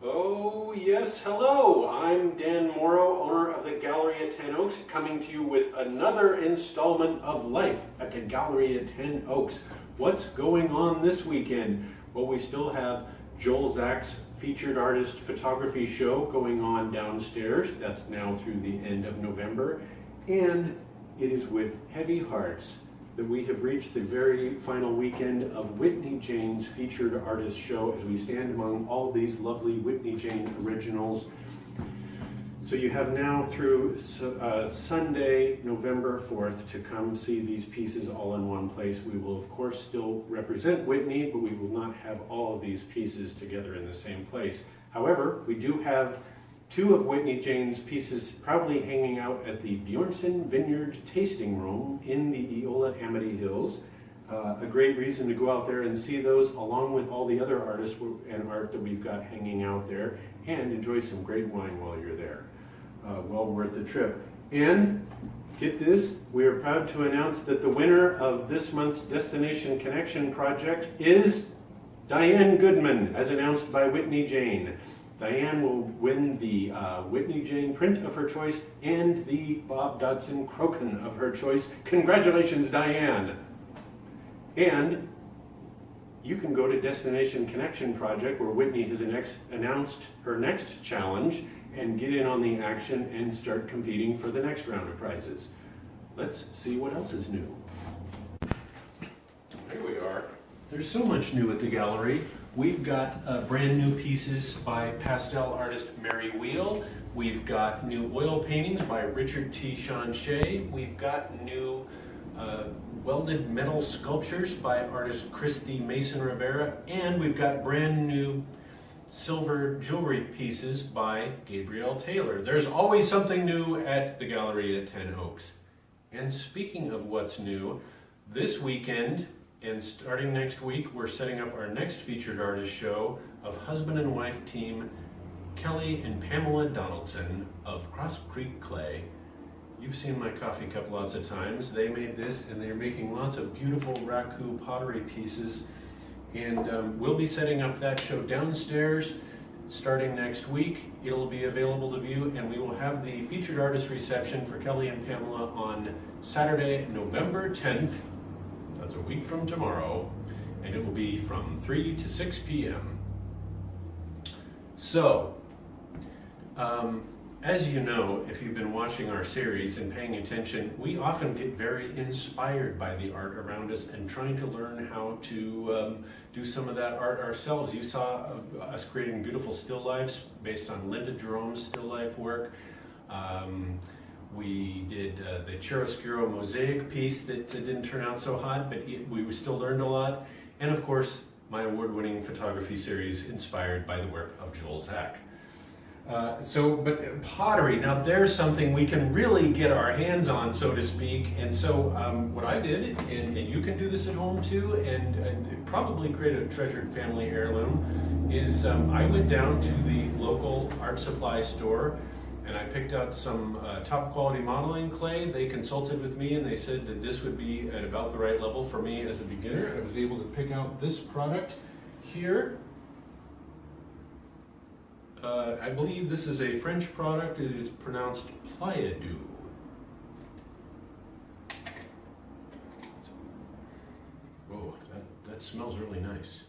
Oh yes, hello. I'm Dan Morrow, owner of the Gallery at 10 Oaks, coming to you with another installment of Life at the Gallery at 10 Oaks. What's going on this weekend? Well, we still have Joel Zach's featured artist photography show going on downstairs. That's now through the end of November. And it is with heavy hearts that we have reached the very final weekend of Whitney Jane's featured artist show as we stand among all these lovely Whitney Jane originals. So you have now through Sunday, November 4th to come see these pieces all in one place. We will of course still represent Whitney, but we will not have all of these pieces together in the same place. However, we do have two of Whitney Jane's pieces probably hanging out at the Bjornson Vineyard Tasting Room in the Eola Amity Hills. A great reason to go out there and see those along with all the other artists and art that we've got hanging out there, and enjoy some great wine while you're there. Well worth the trip. And get this, we are proud to announce that the winner of this month's Destination Connection project is Diane Goodman, as announced by Whitney Jane. Diane will win the Whitney Jane print of her choice and the Bob Dodson Crokin of her choice. Congratulations, Diane! And you can go to Destination Connection Project, where Whitney has announced her next challenge, and get in on the action and start competing for the next round of prizes. Let's see what else is new. Here we are. There's so much new at the gallery. We've got brand new pieces by pastel artist Mary Wheel. We've got new oil paintings by Richard T. Shawnshea. We've got new welded metal sculptures by artist Christy Mason Rivera. And we've got brand new silver jewelry pieces by Gabrielle Taylor. There's always something new at the gallery at 10 Oaks. And speaking of what's new, this weekend and starting next week, we're setting up our next featured artist show of husband and wife team Kelly and Pamela Donaldson of Cross Creek Clay. You've seen my coffee cup lots of times. They made this, and they're making lots of beautiful raku pottery pieces. And we'll be setting up that show downstairs starting next week. It'll be available to view, and we will have the featured artist reception for Kelly and Pamela on Saturday, November 10th. That's a week from tomorrow, and it will be from 3 to 6 p.m. So, as you know, if you've been watching our series and paying attention, we often get very inspired by the art around us and trying to learn how to do some of that art ourselves. You saw us creating beautiful still lifes based on Linda Jerome's still life work. We did the chiaroscuro mosaic piece that didn't turn out so hot, but we still learned a lot. And of course, my award-winning photography series inspired by the work of Joel Zach. But pottery, now there's something we can really get our hands on, so to speak. And so what I did, and you can do this at home too, and probably create a treasured family heirloom, is I went down to the local art supply store and I picked out some top quality modeling clay. They consulted with me and they said that this would be at about the right level for me as a beginner. I was able to pick out this product here. I believe this is a French product. It is pronounced Playadou. Whoa, that smells really nice.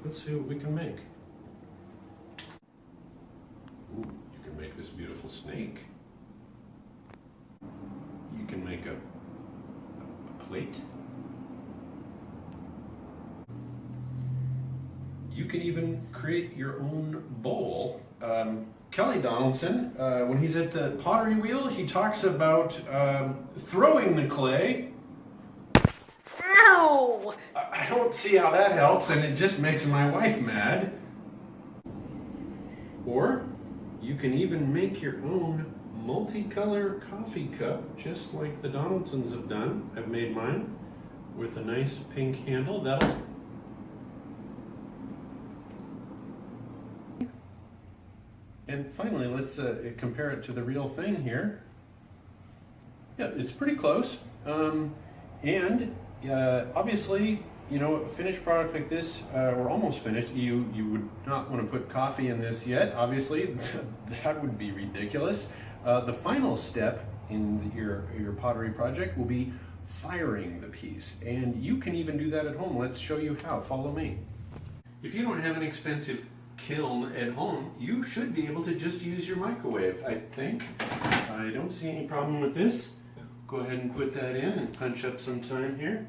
Let's see what we can make. Ooh, you can make this beautiful snake. You can make a plate. You can even create your own bowl. Kelly Donaldson, when he's at the pottery wheel, he talks about throwing the clay. Ow! I don't see how that helps, and it just makes my wife mad. Or you can even make your own multicolor coffee cup, just like the Donaldsons have done. I've made mine with a nice pink handle. And finally, let's compare it to the real thing here. Yeah, it's pretty close. And obviously, you know, a finished product like this, or almost finished, you would not want to put coffee in this yet, obviously. That would be ridiculous. The final step in your pottery project will be firing the piece, and you can even do that at home. Let's show you how. Follow me. If you don't have an expensive kiln at home, you should be able to just use your microwave, I think. I don't see any problem with this. Go ahead and put that in and punch up some time here.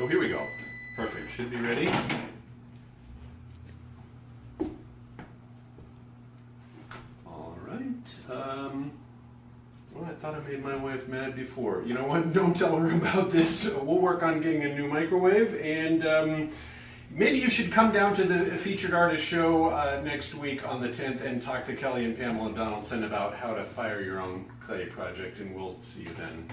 Oh, here we go. Perfect. Should be ready. All right. Well, I thought I made my wife mad before. You know what? Don't tell her about this. We'll work on getting a new microwave, and maybe you should come down to the Featured Artist Show next week on the 10th and talk to Kelly and Pamela Donaldson about how to fire your own clay project, and we'll see you then.